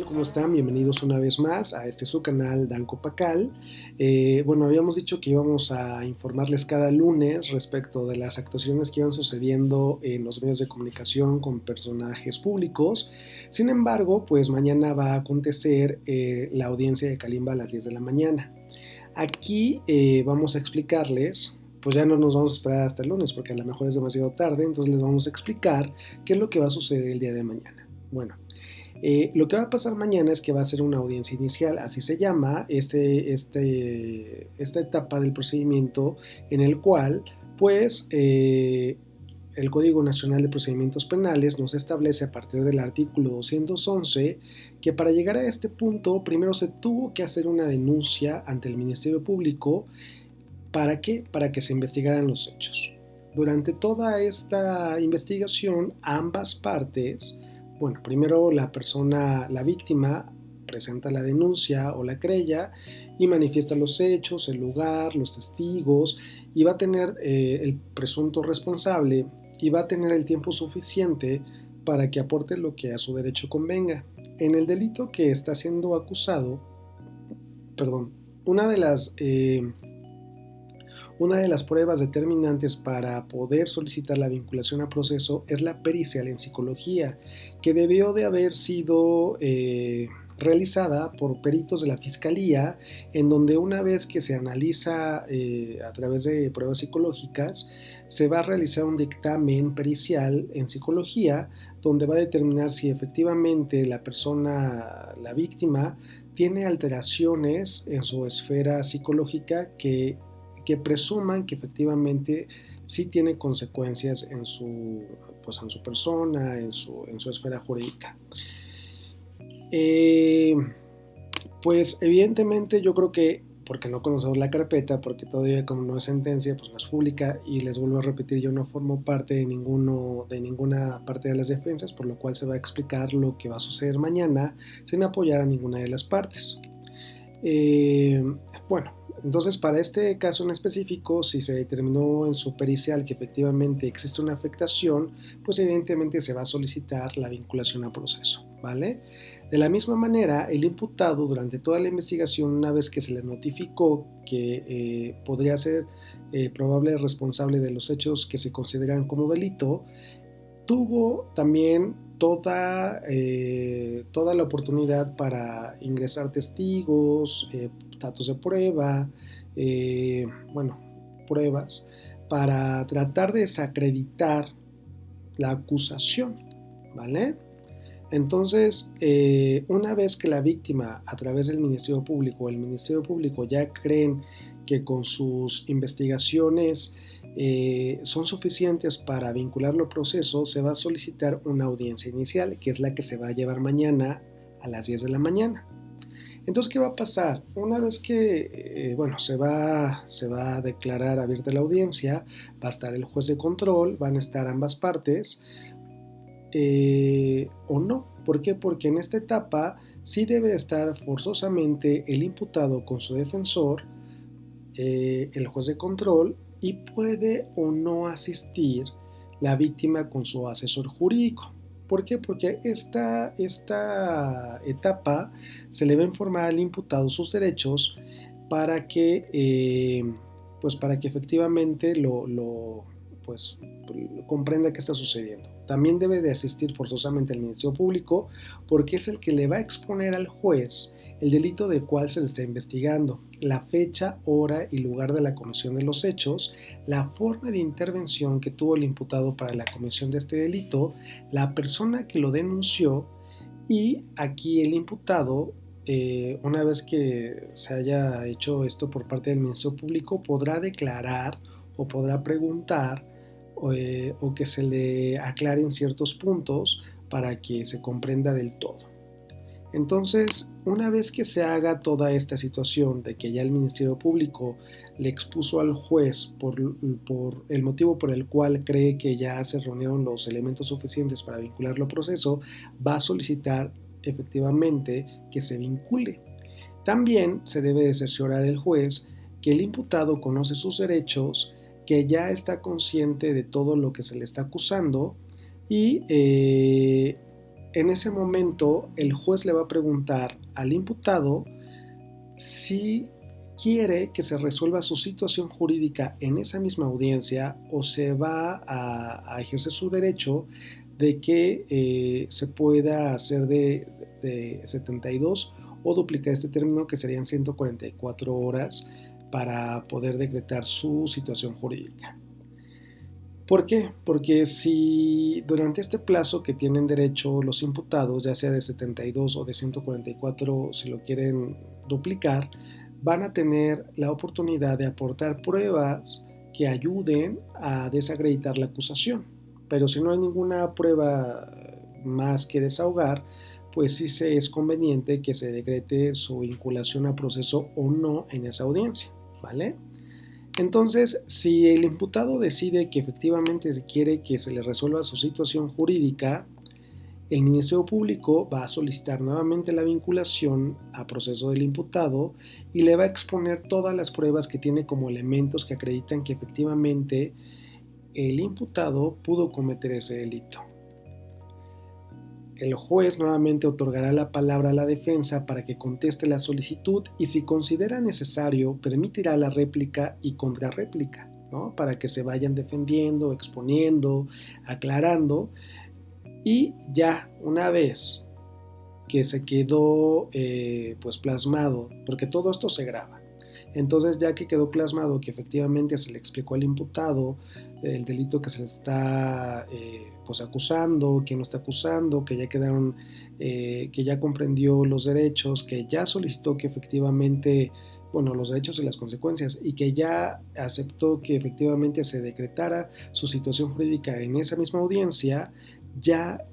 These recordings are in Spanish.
¿Cómo están? Bienvenidos una vez más a este su canal Danco Pacal. Bueno, habíamos dicho que íbamos a informarles cada lunes respecto de las actuaciones que iban sucediendo en los medios de comunicación con personajes públicos. Sin embargo, pues mañana va a acontecer la audiencia de Kalimba a las 10 de la mañana. Aquí vamos a explicarles, pues ya no nos vamos a esperar hasta el lunes porque a lo mejor es demasiado tarde, entonces les vamos a explicar qué es lo que va a suceder el día de mañana. Bueno, lo que va a pasar mañana es que va a ser una audiencia inicial, así se llama esta etapa del procedimiento en el cual, pues, el Código Nacional de Procedimientos Penales nos establece a partir del artículo 211 que para llegar a este punto primero se tuvo que hacer una denuncia ante el Ministerio Público. ¿Para qué? Para que se investigaran los hechos. Durante toda esta investigación, ambas partes, bueno, primero la víctima presenta la denuncia o la querella y manifiesta los hechos, el lugar, los testigos, y va a tener el presunto responsable y va a tener el tiempo suficiente para que aporte lo que a su derecho convenga. En el delito que está siendo acusado, perdón, una de las pruebas determinantes para poder solicitar la vinculación a proceso es la pericial en psicología, que debió de haber sido realizada por peritos de la Fiscalía, en donde una vez que se analiza a través de pruebas psicológicas, se va a realizar un dictamen pericial en psicología, donde va a determinar si efectivamente la persona, la víctima, tiene alteraciones en su esfera psicológica que presuman que efectivamente sí tiene consecuencias en su persona, en su esfera jurídica. Pues evidentemente yo creo que, porque no conocemos la carpeta, porque todavía como no es sentencia, pues no es pública, y les vuelvo a repetir, yo no formo parte de ninguna parte de las defensas, por lo cual se va a explicar lo que va a suceder mañana sin apoyar a ninguna de las partes. Bueno, entonces para este caso en específico, si se determinó en su pericial que efectivamente existe una afectación, pues evidentemente se va a solicitar la vinculación a proceso, ¿vale? De la misma manera, el imputado durante toda la investigación, una vez que se le notificó que podría ser probable responsable de los hechos que se consideran como delito, tuvo también toda la oportunidad para ingresar testigos, datos de prueba, pruebas, para tratar de desacreditar la acusación, ¿vale? Entonces, una vez que la víctima, a través del Ministerio Público o el Ministerio Público ya creen que con sus investigaciones son suficientes para vincularlo a proceso, se va a solicitar una audiencia inicial, que es la que se va a llevar mañana a las 10 de la mañana. Entonces, ¿qué va a pasar? Una vez que se va a declarar abierta la audiencia, va a estar el juez de control, van a estar ambas partes, o no. ¿Por qué? Porque en esta etapa sí debe estar forzosamente el imputado con su defensor, el juez de control, y puede o no asistir la víctima con su asesor jurídico. ¿Por qué? Porque esta etapa se le va a informar al imputado sus derechos para que efectivamente comprenda qué está sucediendo. También debe de asistir forzosamente al Ministerio Público porque es el que le va a exponer al juez el delito del cual se le está investigando, la fecha, hora y lugar de la comisión de los hechos, la forma de intervención que tuvo el imputado para la comisión de este delito, la persona que lo denunció, y aquí el imputado, una vez que se haya hecho esto por parte del Ministerio Público, podrá declarar o podrá preguntar o que se le aclaren ciertos puntos para que se comprenda del todo. Entonces, una vez que se haga toda esta situación de que ya el Ministerio Público le expuso al juez por el motivo por el cual cree que ya se reunieron los elementos suficientes para vincularlo a proceso, va a solicitar efectivamente que se vincule. También se debe de cerciorar el juez que el imputado conoce sus derechos, que ya está consciente de todo lo que se le está acusando y en ese momento el juez le va a preguntar al imputado si quiere que se resuelva su situación jurídica en esa misma audiencia o se va a ejercer su derecho de que se pueda hacer de 72 o duplicar este término que serían 144 horas para poder decretar su situación jurídica. ¿Por qué? Porque si durante este plazo que tienen derecho los imputados, ya sea de 72 o de 144, si lo quieren duplicar, van a tener la oportunidad de aportar pruebas que ayuden a desacreditar la acusación. Pero si no hay ninguna prueba más que desahogar, pues sí se es conveniente que se decrete su vinculación a proceso o no en esa audiencia, ¿vale? Entonces, si el imputado decide que efectivamente quiere que se le resuelva su situación jurídica, el Ministerio Público va a solicitar nuevamente la vinculación a proceso del imputado y le va a exponer todas las pruebas que tiene como elementos que acreditan que efectivamente el imputado pudo cometer ese delito. El juez nuevamente otorgará la palabra a la defensa para que conteste la solicitud y si considera necesario permitirá la réplica y contrarréplica, ¿no? Para que se vayan defendiendo, exponiendo, aclarando y ya una vez que se quedó pues plasmado, porque todo esto se graba. Entonces ya que quedó plasmado que efectivamente se le explicó al imputado el delito que se le está pues acusando, quién lo está acusando, que ya quedaron, que ya comprendió los derechos, que ya solicitó que efectivamente, bueno, los derechos y las consecuencias y que ya aceptó que efectivamente se decretara su situación jurídica en esa misma audiencia, ya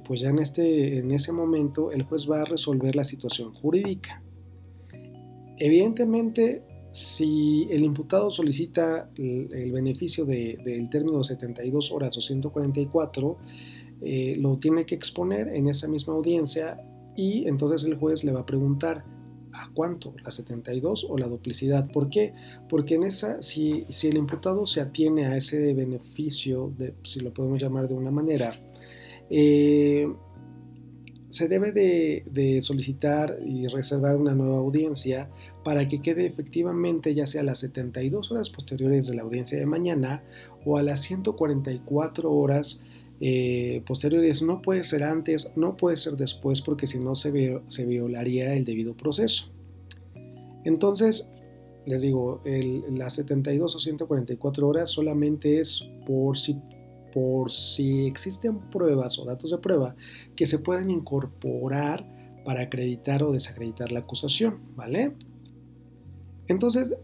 pues ya en ese momento el juez va a resolver la situación jurídica. Evidentemente, si el imputado solicita el beneficio del término de 72 horas o 144, lo tiene que exponer en esa misma audiencia y entonces el juez le va a preguntar ¿a cuánto? ¿La 72 o la duplicidad? ¿Por qué? Porque en esa, si el imputado se atiene a ese beneficio, si lo podemos llamar de una manera, se debe de solicitar y reservar una nueva audiencia para que quede efectivamente ya sea a las 72 horas posteriores de la audiencia de mañana o a las 144 horas posteriores. No puede ser antes, no puede ser después porque si no se violaría el debido proceso. Entonces, les digo, las 72 o 144 horas solamente es por si existen pruebas o datos de prueba que se puedan incorporar para acreditar o desacreditar la acusación, ¿vale? Entonces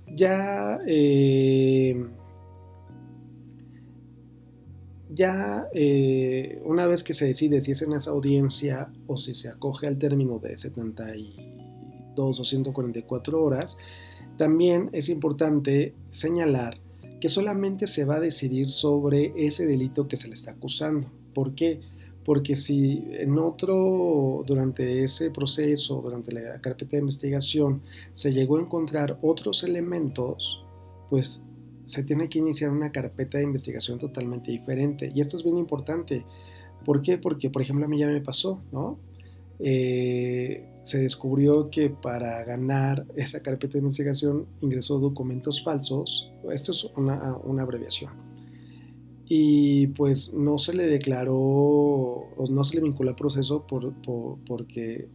una vez que se decide si es en esa audiencia o si se acoge al término de 72 o 144 horas, también es importante señalar que solamente se va a decidir sobre ese delito que se le está acusando. ¿Por qué? Porque si durante ese proceso, durante la carpeta de investigación, se llegó a encontrar otros elementos, pues se tiene que iniciar una carpeta de investigación totalmente diferente. Y esto es bien importante. ¿Por qué? Porque, por ejemplo, a mí ya me pasó, ¿no? Se descubrió que para ganar esa carpeta de investigación ingresó documentos falsos. Esto es una abreviación. Y pues no se le declaró o no se le vinculó al proceso porque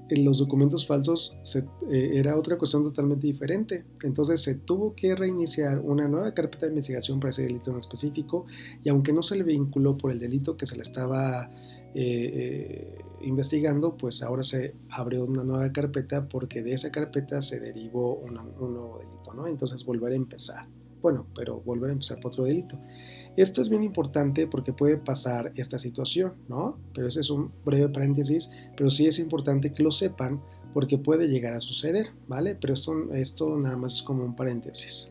en los documentos falsos era otra cuestión totalmente diferente. Entonces se tuvo que reiniciar una nueva carpeta de investigación para ese delito en específico y aunque no se le vinculó por el delito que se le estaba investigando, pues ahora se abrió una nueva carpeta porque de esa carpeta se derivó un nuevo delito, ¿no? Entonces volver a empezar. Bueno, pero volver a empezar por otro delito. Esto es bien importante porque puede pasar esta situación, ¿no? Pero ese es un breve paréntesis, pero sí es importante que lo sepan porque puede llegar a suceder, ¿vale? Pero esto nada más es como un paréntesis.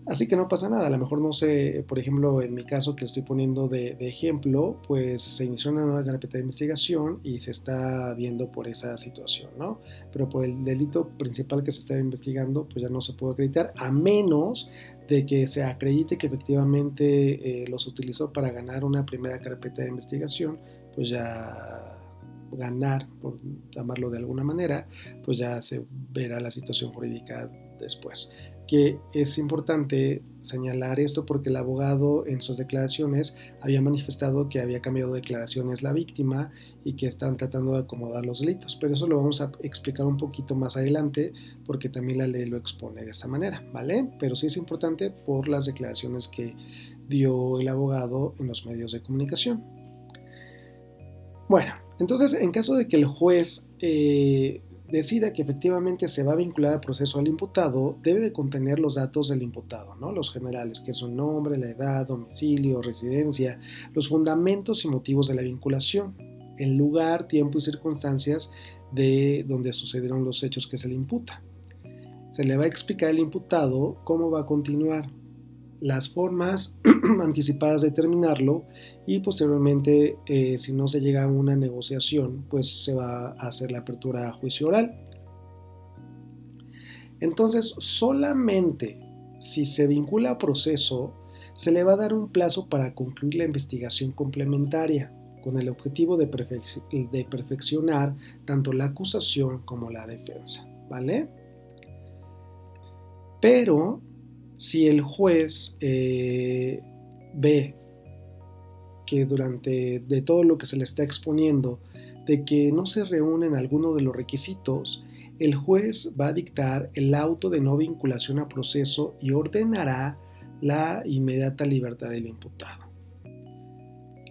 Así que no pasa nada, a lo mejor no sé, por ejemplo, en mi caso que estoy poniendo de ejemplo, pues se inició una nueva carpeta de investigación y se está viendo por esa situación, ¿no? Pero por el delito principal que se está investigando, pues ya no se puede acreditar, a menos de que se acredite que efectivamente los utilizó para ganar una primera carpeta de investigación, pues ya ganar, por llamarlo de alguna manera, pues ya se verá la situación jurídica después. Que es importante señalar esto porque el abogado en sus declaraciones había manifestado que había cambiado de declaraciones la víctima y que están tratando de acomodar los delitos, pero eso lo vamos a explicar un poquito más adelante porque también la ley lo expone de esta manera, ¿vale? Pero sí es importante por las declaraciones que dio el abogado en los medios de comunicación. Bueno, entonces en caso de que el juez decida que efectivamente se va a vincular al proceso al imputado, debe de contener los datos del imputado, ¿no? Los generales, que es su nombre, la edad, domicilio, residencia, los fundamentos y motivos de la vinculación, el lugar, tiempo y circunstancias de donde sucedieron los hechos que se le imputa. Se le va a explicar al imputado cómo va a continuar, las formas anticipadas de terminarlo y posteriormente, si no se llega a una negociación, pues se va a hacer la apertura a juicio oral. Entonces, solamente si se vincula a proceso, se le va a dar un plazo para concluir la investigación complementaria, con el objetivo de perfeccionar tanto la acusación como la defensa, ¿vale? Pero si el juez ve que durante de todo lo que se le está exponiendo, de que no se reúnen algunos de los requisitos, el juez va a dictar el auto de no vinculación a proceso y ordenará la inmediata libertad del imputado.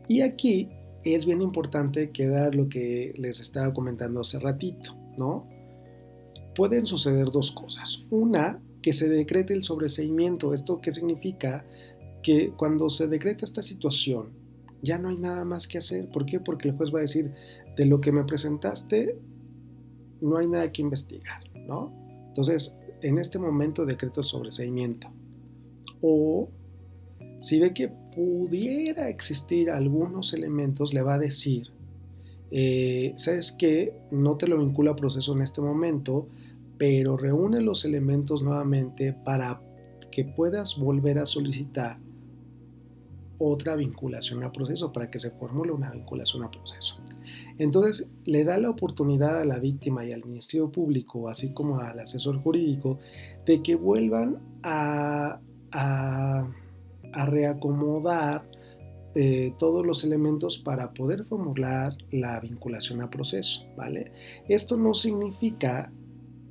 Y aquí es bien importante quedar lo que les estaba comentando hace ratito, ¿no? Pueden suceder dos cosas. Una, que se decrete el sobreseimiento. ¿Esto qué significa? Que cuando se decreta esta situación, ya no hay nada más que hacer. ¿Por qué? Porque el juez va a decir, de lo que me presentaste, no hay nada que investigar, ¿no? Entonces, en este momento decreto el sobreseimiento. O si ve que pudiera existir algunos elementos, le va a decir, ¿sabes qué? No te lo vincula a proceso en este momento, pero reúne los elementos nuevamente para que puedas volver a solicitar otra vinculación a proceso, para que se formule una vinculación a proceso. Entonces, le da la oportunidad a la víctima y al Ministerio Público, así como al asesor jurídico, de que vuelvan a reacomodar todos los elementos para poder formular la vinculación a proceso, ¿vale? Esto no significa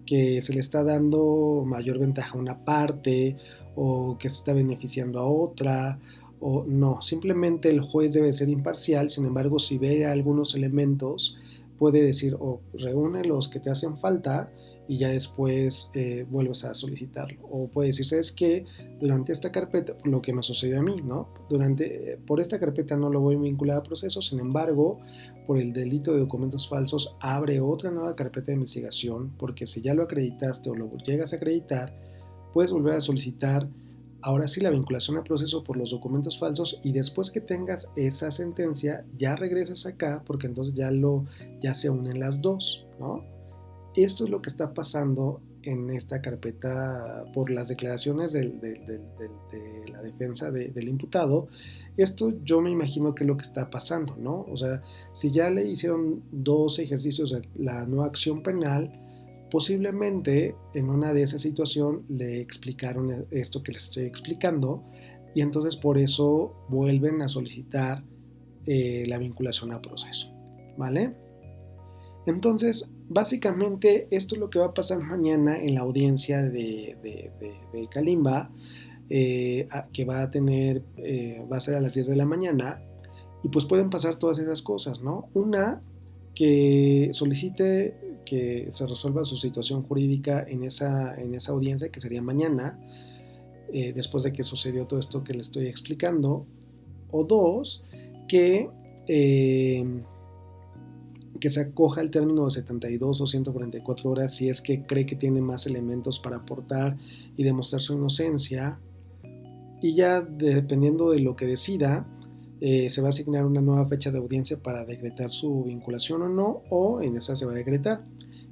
que se le está dando mayor ventaja a una parte o que se está beneficiando a otra, o no, simplemente el juez debe ser imparcial. Sin embargo, si ve algunos elementos, puede decir, o reúne los que te hacen falta y ya después vuelves a solicitarlo. O puede decir, ¿sabes qué? Durante esta carpeta, lo que me sucedió a mí, ¿no? Por esta carpeta no lo voy a vincular a proceso, sin embargo, por el delito de documentos falsos, abre otra nueva carpeta de investigación, porque si ya lo acreditaste o lo llegas a acreditar, puedes volver a solicitar ahora sí la vinculación a proceso por los documentos falsos, y después que tengas esa sentencia ya regresas acá porque entonces ya se unen las dos, ¿no? Esto es lo que está pasando en esta carpeta por las declaraciones de la defensa del imputado. Esto yo me imagino que es lo que está pasando, ¿no? O sea, si ya le hicieron 2 ejercicios de la nueva acción penal, posiblemente en una de esas situaciones le explicaron esto que les estoy explicando, y entonces por eso vuelven a solicitar la vinculación a proceso, ¿vale? Entonces, básicamente esto es lo que va a pasar mañana en la audiencia de Kalimba, que va a tener, va a ser a las 10 de la mañana, y pues pueden pasar todas esas cosas, ¿no? Una, que solicite que se resuelva su situación jurídica en esa audiencia, que sería mañana, después de que sucedió todo esto que le estoy explicando. O dos, que, que se acoja al término de 72 o 144 horas si es que cree que tiene más elementos para aportar y demostrar su inocencia. y ya dependiendo de lo que decida, se va a asignar una nueva fecha de audiencia para decretar su vinculación o no, o en esa se va a decretar.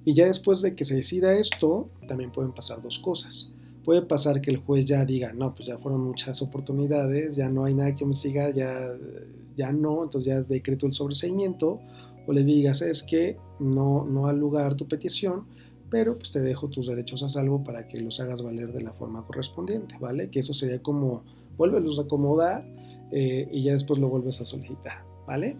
Y ya después de que se decida esto, también pueden pasar dos cosas. Puede pasar que el juez ya diga, no, pues ya fueron muchas oportunidades, ya no hay nada que investigar, ya no, entonces ya decreto el sobreseimiento, o le digas, es que no al lugar tu petición, pero pues te dejo tus derechos a salvo para que los hagas valer de la forma correspondiente, ¿vale? Que eso sería como, vuélvelos a acomodar y ya después lo vuelves a solicitar, ¿vale?